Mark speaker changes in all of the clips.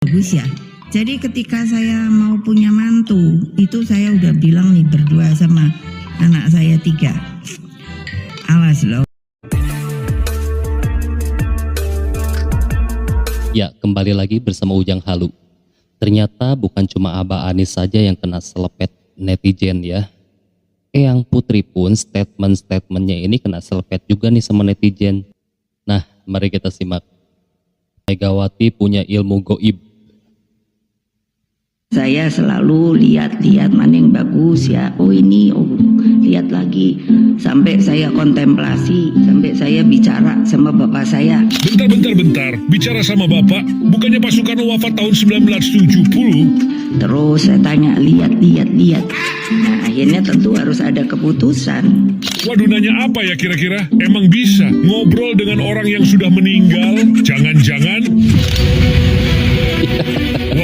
Speaker 1: Bagus ya. Jadi ketika saya mau punya mantu, itu saya udah bilang nih berdua sama anak saya 3. Awas loh.
Speaker 2: Ya, kembali lagi bersama Ujang Halu. Ternyata bukan cuma Abah Anis saja yang kena selepet netizen ya. Eyang Putri pun statement-statementnya ini kena selepet juga nih sama netizen. Nah, mari kita simak. Megawati punya ilmu goib.
Speaker 1: Saya selalu lihat-lihat mana yang bagus ya. Oh ini, lihat lagi. Sampai saya kontemplasi, sampai saya bicara sama bapak saya.
Speaker 3: Bentar. Bicara sama bapak, bukannya Pak Soekarno wafat tahun 1970?
Speaker 1: Terus saya tanya, lihat. Nah akhirnya tentu harus ada keputusan.
Speaker 3: Waduh, nanya apa ya kira-kira? Emang bisa ngobrol dengan orang yang sudah meninggal? Jangan-jangan...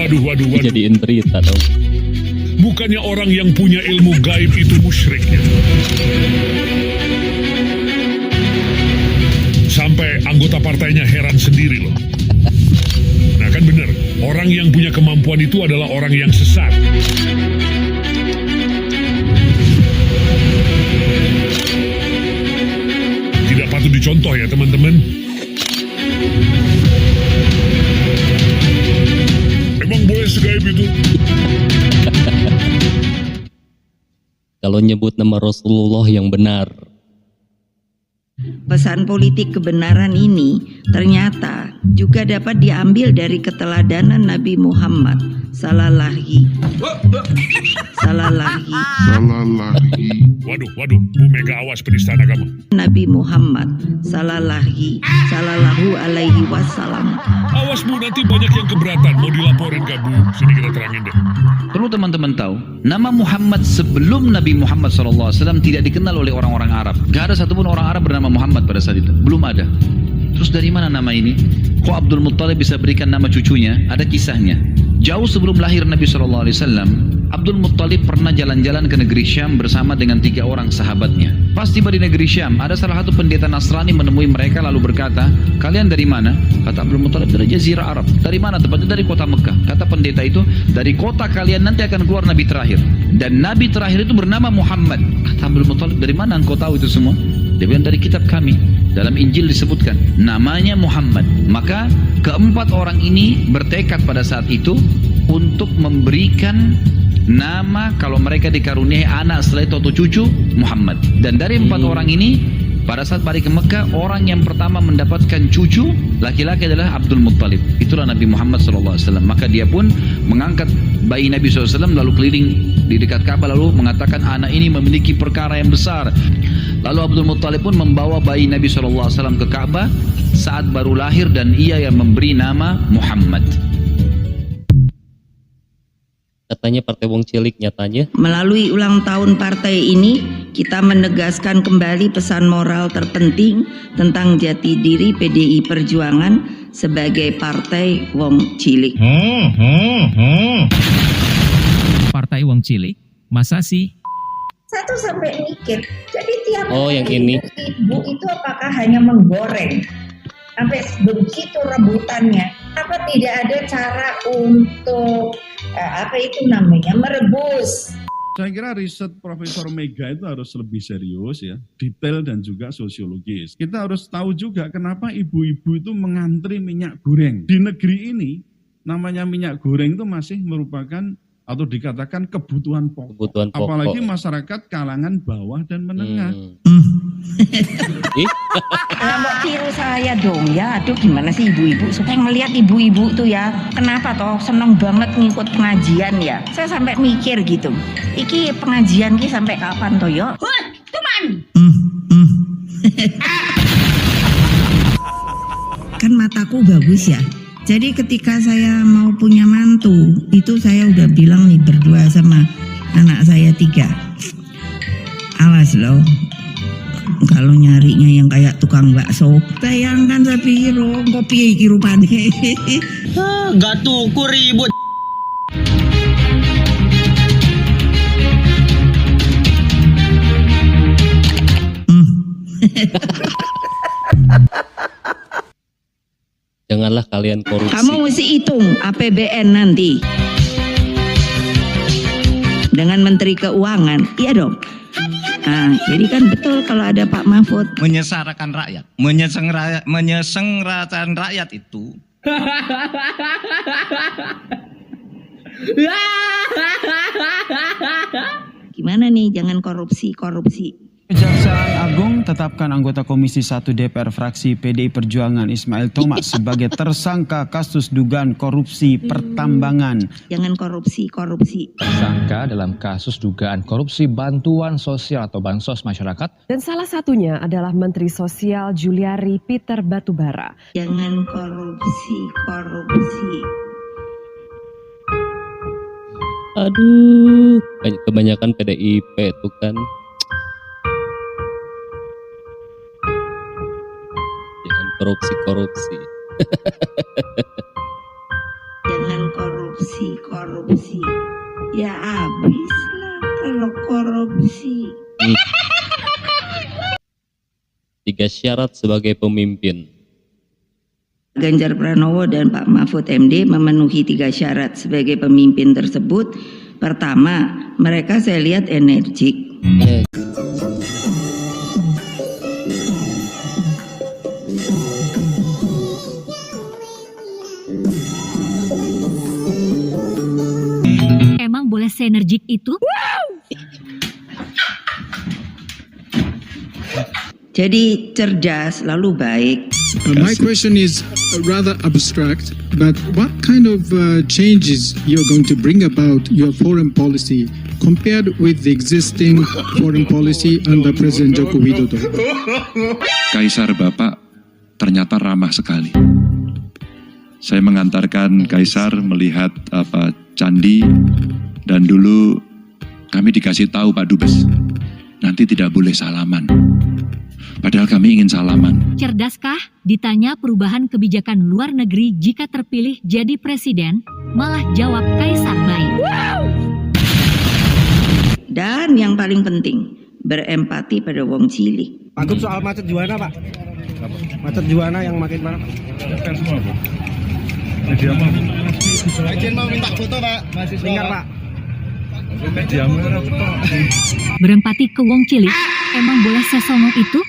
Speaker 3: Waduh.
Speaker 2: Jadiin berita dong.
Speaker 3: Bukannya orang yang punya ilmu gaib itu musyriknya. Sampai anggota partainya heran sendiri loh. Nah kan bener, orang yang punya kemampuan itu adalah orang yang sesat. Tidak patut dicontoh ya teman-teman. Emang boleh segaib itu?
Speaker 2: Kalau nyebut nama Rasulullah yang benar.
Speaker 1: Pesan politik kebenaran ini ternyata juga dapat diambil dari keteladanan Nabi Muhammad sallallahu.
Speaker 3: Waduh, Bu Mega awas penistaan agama.
Speaker 1: Nabi Muhammad sallallahu alaihi wasallam.
Speaker 3: Awas Bu, nanti banyak yang keberatan. Mau dilaporin gak Bu? Sini kita terangin deh.
Speaker 4: Perlu teman-teman tahu, nama Muhammad sebelum Nabi Muhammad SAW tidak dikenal oleh orang-orang Arab. Gak ada satupun orang Arab bernama Muhammad pada saat itu. Belum ada. Terus dari mana nama ini? Kok Abdul Muttalib bisa berikan nama cucunya? Ada kisahnya. Jauh sebelum lahir Nabi SAW, Abdul Muttalib pernah jalan-jalan ke negeri Syam bersama dengan 3 orang sahabatnya. Pas tiba di negeri Syam, ada salah satu pendeta Nasrani menemui mereka lalu berkata, "Kalian dari mana?" Kata Abdul Muttalib, "Dari Jazirah Arab." "Dari mana?" "Tepatnya dari kota Mekah." Kata pendeta itu, "Dari kota kalian nanti akan keluar Nabi terakhir. Dan Nabi terakhir itu bernama Muhammad." Kata Abdul Muttalib, "Dari mana engkau tahu itu semua?" Dia bilang, "Dari kitab kami. Dalam Injil disebutkan namanya Muhammad." Maka keempat orang ini bertekad pada saat itu untuk memberikan nama kalau mereka dikaruniai anak setelah itu atau cucu, Muhammad. Dan dari 4 orang ini, pada saat balik ke Mekah, orang yang pertama mendapatkan cucu laki-laki adalah Abdul Muttalib. Itulah Nabi Muhammad SAW. Maka dia pun mengangkat bayi Nabi SAW lalu keliling di dekat Ka'bah lalu mengatakan, "Anak ini memiliki perkara yang besar." Lalu Abdul Muttalib pun membawa bayi Nabi SAW ke Ka'bah saat baru lahir dan ia yang memberi nama Muhammad.
Speaker 2: Katanya partai Wong Cilik, nyatanya
Speaker 1: Melalui ulang tahun partai ini, kita menegaskan kembali pesan moral terpenting tentang jati diri PDI Perjuangan sebagai partai Wong Cilik.
Speaker 5: Partai Wong Cilik, masa sih?
Speaker 6: Satu sampai mikir, jadi tiap
Speaker 2: yang ini.
Speaker 6: ibu itu apakah hanya menggoreng sampai begitu rebutannya? Apa tidak ada cara untuk merebus?
Speaker 7: Saya kira riset Profesor Mega itu harus lebih serius ya, detail dan juga sosiologis. Kita harus tahu juga kenapa ibu-ibu itu mengantri minyak goreng. Di negeri ini namanya minyak goreng itu masih merupakan atau dikatakan kebutuhan pokok. Apalagi masyarakat kalangan bawah dan menengah.
Speaker 1: Mbak tiru saya dong ya. Aduh gimana sih ibu-ibu? Supaya ngelihat ibu-ibu tuh ya, kenapa toh seneng banget ngikut pengajian ya. Saya sampai mikir gitu, iki pengajian ki sampai kapan toh yo? Tuman. Kan mataku bagus ya. Jadi ketika saya mau punya mantu, itu saya udah bilang nih berdua sama anak saya 3. Awas loh, kalau nyarinya yang kayak tukang bakso, bayangkan sepiro, kopi iki rupane.
Speaker 8: Gak tuku ribut.
Speaker 2: Janganlah kalian korupsi.
Speaker 1: Kamu mesti hitung APBN nanti dengan Menteri Keuangan, iya dong. Nah, jadi kan betul kalau ada Pak Mahfud.
Speaker 8: Menyesarakan rakyat, menyesenggarakan rakyat itu.
Speaker 1: Gimana nih, jangan korupsi.
Speaker 9: Kejaksaan Agung tetapkan anggota Komisi 1 DPR fraksi PDI Perjuangan Ismail Thomas sebagai tersangka kasus dugaan korupsi pertambangan.
Speaker 1: Jangan korupsi.
Speaker 10: Tersangka dalam kasus dugaan korupsi bantuan sosial atau bansos masyarakat.
Speaker 11: Dan salah satunya adalah Menteri Sosial Juliari Peter Batubara.
Speaker 1: Jangan korupsi.
Speaker 2: Aduh, kebanyakan PDIP itu kan. Jangan korupsi.
Speaker 1: Jangan korupsi. Ya habislah kalau korupsi.
Speaker 2: 3 syarat sebagai pemimpin.
Speaker 1: Ganjar Pranowo dan Pak Mahfud MD memenuhi 3 syarat sebagai pemimpin tersebut. Pertama, mereka saya lihat energik.
Speaker 12: Emang boleh seenergik itu?
Speaker 1: Jadi cerdas lalu baik.
Speaker 13: My question is rather abstract, but what kind of changes you're going to bring about your foreign policy compared with the existing foreign policy under President Joko Widodo?
Speaker 14: Kaisar Bapak ternyata ramah sekali. Saya mengantarkan Kaisar melihat candi, dan dulu kami dikasih tahu Pak Dubes, nanti tidak boleh salaman. Padahal kami ingin salaman.
Speaker 12: Cerdaskah? Ditanya perubahan kebijakan luar negeri jika terpilih jadi presiden, malah jawab Kaisar baik.
Speaker 1: Dan yang paling penting, berempati pada wong cilik.
Speaker 8: Untuk soal macet juana Pak. Macet juana yang makin parah.
Speaker 3: Kan semua, Bu. Media mau.
Speaker 8: Izin mau minta foto Pak. Dengar Pak.
Speaker 3: Media mau.
Speaker 12: Berempati ke wong cilik, emang boleh sesono itu?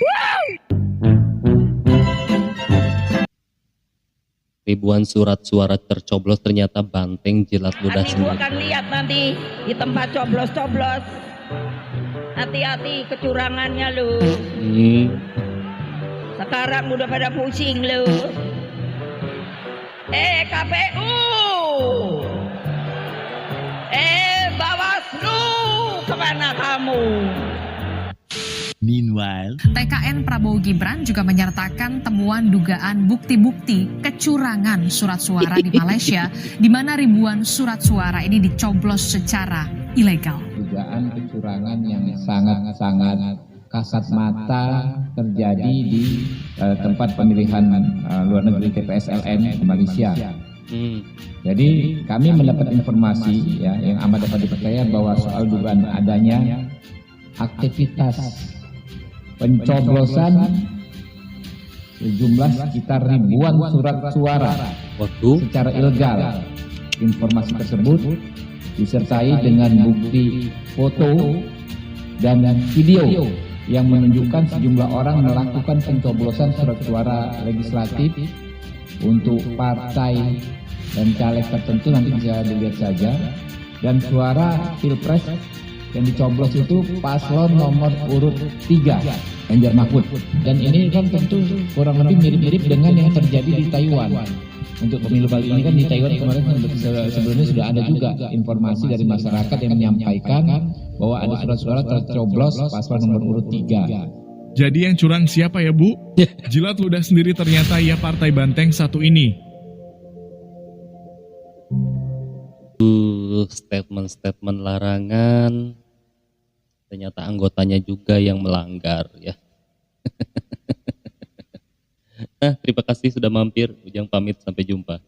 Speaker 2: Ribuan surat suara tercoblos ternyata banteng jilat ludah sendiri.
Speaker 6: Akan lihat nanti di tempat coblos-coblos. Hati-hati kecurangannya lu. Sekarang udah pada pusing lu. KPU. Bawaslu, kemana kamu?
Speaker 11: Meanwhile, TKN Prabowo Gibran juga menyertakan temuan dugaan bukti-bukti kecurangan surat suara di Malaysia, di mana ribuan surat suara ini dicoblos secara ilegal.
Speaker 10: Dugaan kecurangan yang sangat-sangat kasat mata terjadi di tempat pemilihan luar negeri TPSLN di Malaysia. Jadi kami mendapat informasi yang amat dapat dipercaya bahwa soal dugaan adanya aktivitas pencoblosan sejumlah sekitar ribuan surat suara secara ilegal. Informasi tersebut disertai dengan bukti foto dan video yang menunjukkan sejumlah orang melakukan pencoblosan surat suara legislatif untuk partai dan caleg tertentu, nanti bisa dilihat saja. Dan suara pilpres yang dicoblos itu paslon nomor urut 3 Ganjar Mahfud. Dan ini kan tentu kurang lebih mirip-mirip dengan yang terjadi di Taiwan. Untuk pemilu kali ini kan di Taiwan kemarin sebelumnya sudah ada juga informasi dari masyarakat yang menyampaikan bahwa ada surat suara tercoblos paslon nomor urut 3.
Speaker 15: Jadi yang curang siapa ya Bu? Jilat ludah sendiri ternyata ya partai banteng satu ini.
Speaker 2: Statement-statement larangan, ternyata anggotanya juga yang melanggar ya. Terima kasih sudah mampir. Ujang pamit, sampai jumpa.